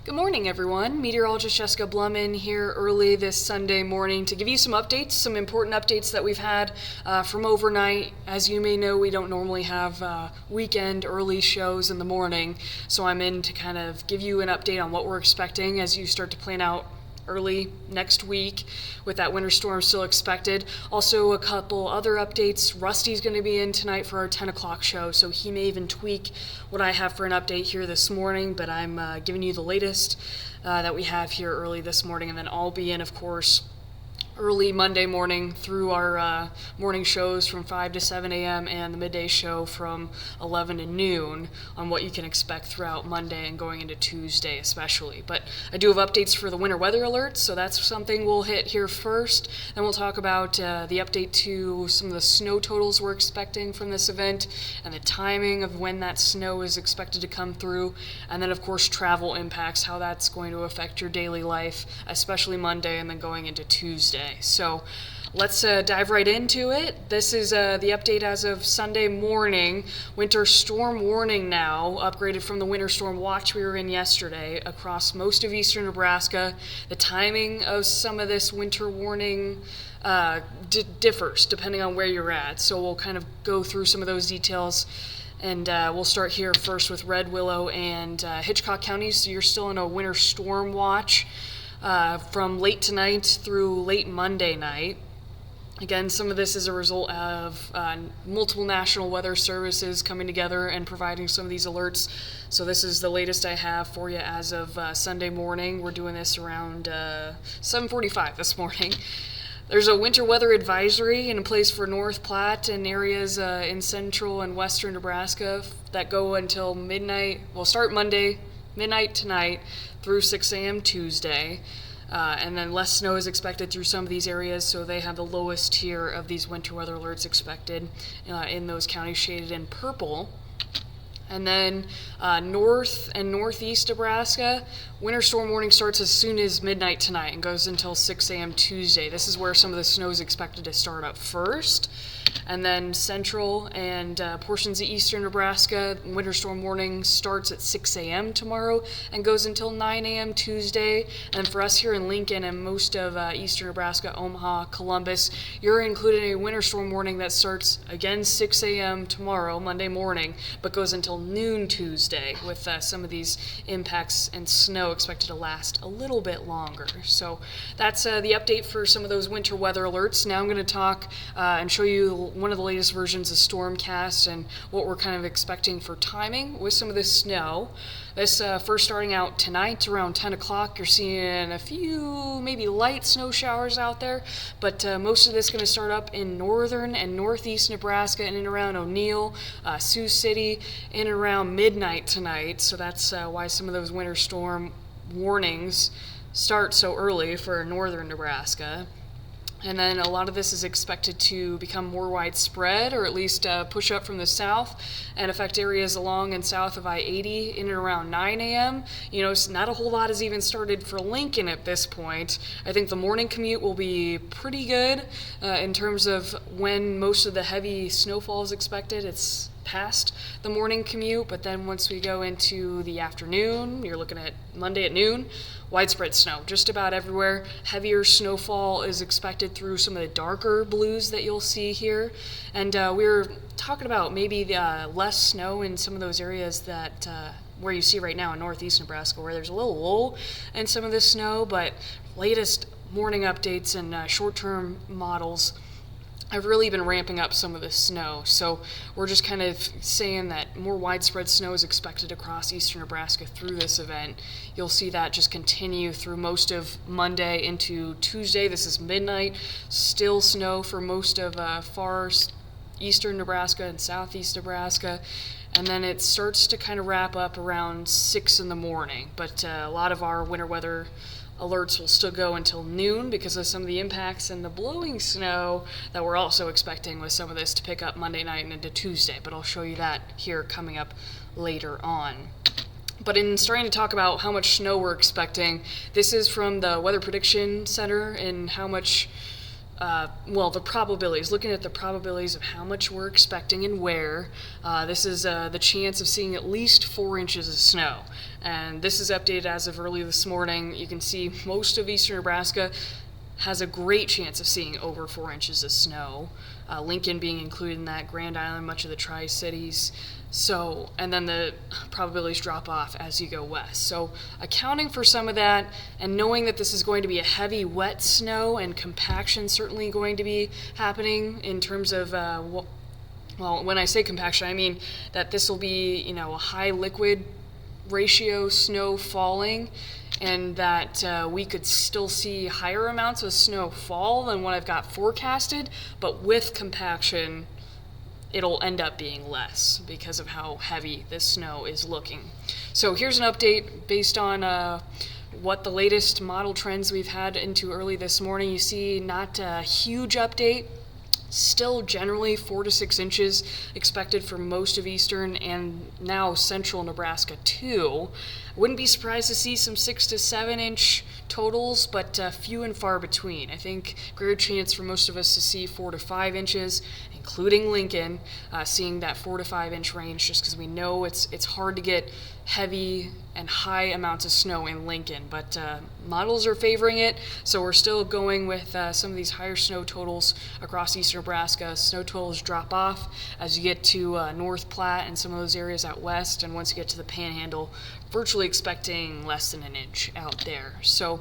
Good morning, everyone. Meteorologist Jessica Blumman here early this Sunday morning to give you some updates, some important updates that we've had from overnight. As you may know, we don't normally have weekend early shows in the morning, so I'm in to kind of give you an update on what we're expecting as you start to plan out early next week with that winter storm still expected. Also, a couple other updates. Rusty's going to be in tonight for our 10 o'clock show, so he may even tweak what I have for an update here this morning, but I'm giving you the latest that we have here early this morning, and then I'll be in, of course, early Monday morning through our morning shows from 5 to 7 a.m. and the midday show from 11 to noon on what you can expect throughout Monday and going into Tuesday especially. But I do have updates for the winter weather alerts, so that's something we'll hit here first. Then we'll talk about the update to some of the snow totals we're expecting from this event and the timing of when that snow is expected to come through. And then, of course, travel impacts, how that's going to affect your daily life, especially Monday and then going into Tuesday. So let's dive right into it. This is the update as of Sunday morning. Winter storm warning now, upgraded from the winter storm watch we were in yesterday across most of eastern Nebraska. The timing of some of this winter warning differs depending on where you're at. So we'll kind of go through some of those details. And we'll start here first with Red Willow and Hitchcock counties. So you're still in a winter storm watch from late tonight through late Monday night. Again, some of this is a result of multiple national weather services coming together and providing some of these alerts. So this is the latest I have for you as of Sunday morning. We're doing this around 7:45 this morning. There's a winter weather advisory in place for North Platte and areas in central and western Nebraska that go until midnight. We'll start Monday, midnight tonight, through 6 a.m. Tuesday. And then less snow is expected through some of these areas, so they have the lowest tier of these winter weather alerts expected in those counties shaded in purple. And then north and northeast Nebraska, winter storm warning starts as soon as midnight tonight and goes until 6 a.m. Tuesday. This is where some of the snow is expected to start up first. And then central and portions of eastern Nebraska, winter storm warning starts at 6 a.m. tomorrow and goes until 9 a.m. Tuesday. And for us here in Lincoln and most of eastern Nebraska, Omaha, Columbus, you're included in a winter storm warning that starts again 6 a.m. tomorrow, Monday morning, but goes until noon Tuesday with some of these impacts and snow expected to last a little bit longer. So that's the update for some of those winter weather alerts. Now I'm going to talk and show you one of the latest versions of Stormcast and what we're kind of expecting for timing with some of this snow. This first starting out tonight around 10 o'clock, you're seeing a few maybe light snow showers out there, but most of this is going to start up in northern and northeast Nebraska and in around O'Neill, Sioux City, in around midnight tonight. So that's why some of those winter storm warnings start so early for northern Nebraska. And then a lot of this is expected to become more widespread, or at least push up from the south and affect areas along and south of I-80 in and around 9 a.m. You know, not a whole lot has even started for Lincoln at this point. I think the morning commute will be pretty good in terms of when most of the heavy snowfall is expected. It's past the morning commute, but then once we go into the afternoon, you're looking at Monday at noon, widespread snow just about everywhere. Heavier snowfall is expected through some of the darker blues that you'll see here. And we were talking about maybe less snow in some of those areas that where you see right now in northeast Nebraska, where there's a little lull in some of this snow, but latest morning updates and short-term models I've really been ramping up some of the snow. So we're just kind of saying that more widespread snow is expected across eastern Nebraska through this event. You'll see that just continue through most of Monday into Tuesday. This is midnight. Still snow for most of far eastern Nebraska and southeast Nebraska. And then it starts to kind of wrap up around 6 in the morning. But a lot of our winter weather alerts will still go until noon because of some of the impacts and the blowing snow that we're also expecting with some of this to pick up Monday night and into Tuesday. But I'll show you that here coming up later on. But in starting to talk about how much snow we're expecting, this is from the Weather Prediction Center and how much the probabilities, looking at the probabilities of how much we're expecting and where. This is the chance of seeing at least 4 inches of snow. And this is updated as of early this morning. You can see most of eastern Nebraska has a great chance of seeing over 4 inches of snow. Lincoln being included in that, Grand Island, much of the Tri-Cities. So, and then the probabilities drop off as you go west. So accounting for some of that and knowing that this is going to be a heavy wet snow and compaction certainly going to be happening in terms of, well, when I say compaction, I mean that this will be, a high liquid ratio snow falling, and that we could still see higher amounts of snow fall than what I've got forecasted, but with compaction, it'll end up being less because of how heavy this snow is looking. So here's an update based on what the latest model trends we've had into early this morning. You see not a huge update. Still generally 4 to 6 inches expected for most of eastern and now central Nebraska too. Wouldn't be surprised to see some 6 to 7 inch totals, but few and far between. I think greater chance for most of us to see 4 to 5 inches, including Lincoln, seeing that 4 to 5 inch range, just because we know it's hard to get heavy and high amounts of snow in Lincoln, but models are favoring it, so we're still going with some of these higher snow totals across eastern Nebraska. Snow totals drop off as you get to North Platte and some of those areas out west, and once you get to the Panhandle, virtually expecting less than an inch out there. So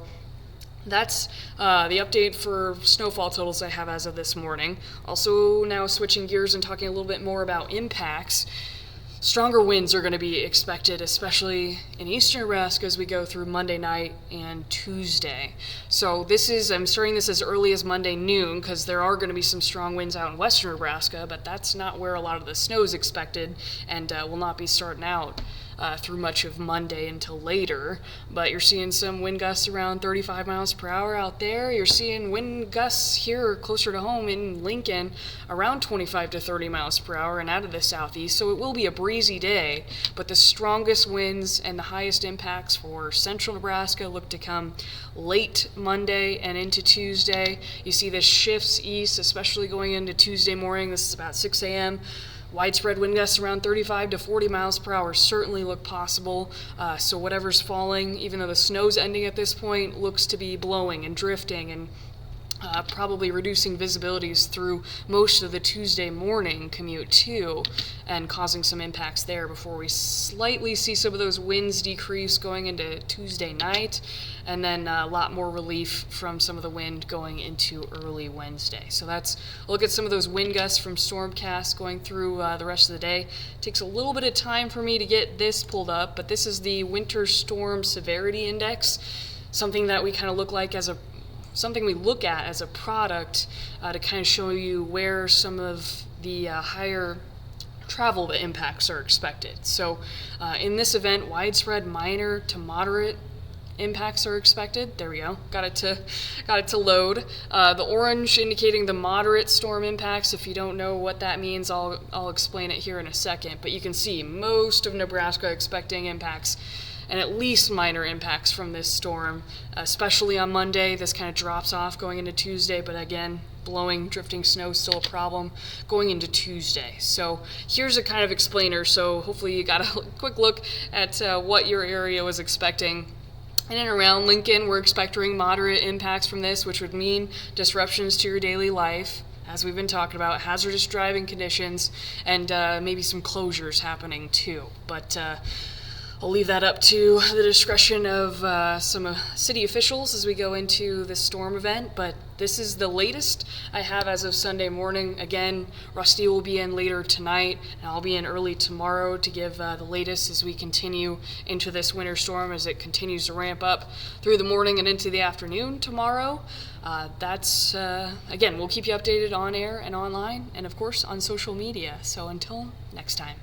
that's the update for snowfall totals I have as of this morning. Also now switching gears and talking a little bit more about impacts. Stronger winds are going to be expected, especially in eastern Nebraska as we go through Monday night and Tuesday. So I'm starting this as early as Monday noon because there are going to be some strong winds out in western Nebraska, but that's not where a lot of the snow is expected and will not be starting out through much of Monday until later. But you're seeing some wind gusts around 35 miles per hour out there. You're seeing wind gusts here closer to home in Lincoln around 25 to 30 miles per hour and out of the southeast. So it will be a breezy day, but the strongest winds and the highest impacts for central Nebraska look to come late Monday and into Tuesday. You see this shifts east, especially going into Tuesday morning. This is about 6 a.m. Widespread wind gusts around 35 to 40 miles per hour certainly look possible. So whatever's falling, even though the snow's ending at this point, looks to be blowing and drifting and probably reducing visibilities through most of the Tuesday morning commute too, and causing some impacts there before we slightly see some of those winds decrease going into Tuesday night, and then a lot more relief from some of the wind going into early Wednesday. So that's a look at some of those wind gusts from Stormcast going through the rest of the day. It takes a little bit of time for me to get this pulled up, but this is the Winter Storm Severity Index, something that we kind of look at as a product to kind of show you where some of the higher travel impacts are expected. So in this event, widespread minor to moderate impacts are expected. There we go. Got it to load. The orange indicating the moderate storm impacts. If you don't know what that means, I'll explain it here in a second. But you can see most of Nebraska expecting impacts and at least minor impacts from this storm, especially on Monday. This kind of drops off going into Tuesday, but again, blowing, drifting snow is still a problem going into Tuesday. So here's a kind of explainer. So hopefully you got a quick look at what your area was expecting. In and around Lincoln, we're expecting moderate impacts from this, which would mean disruptions to your daily life, as we've been talking about, hazardous driving conditions, and maybe some closures happening too. But I'll leave that up to the discretion of some city officials as we go into this storm event, but this is the latest I have as of Sunday morning. Again, Rusty will be in later tonight, and I'll be in early tomorrow to give the latest as we continue into this winter storm as it continues to ramp up through the morning and into the afternoon tomorrow. Again, we'll keep you updated on air and online, and of course on social media. So until next time.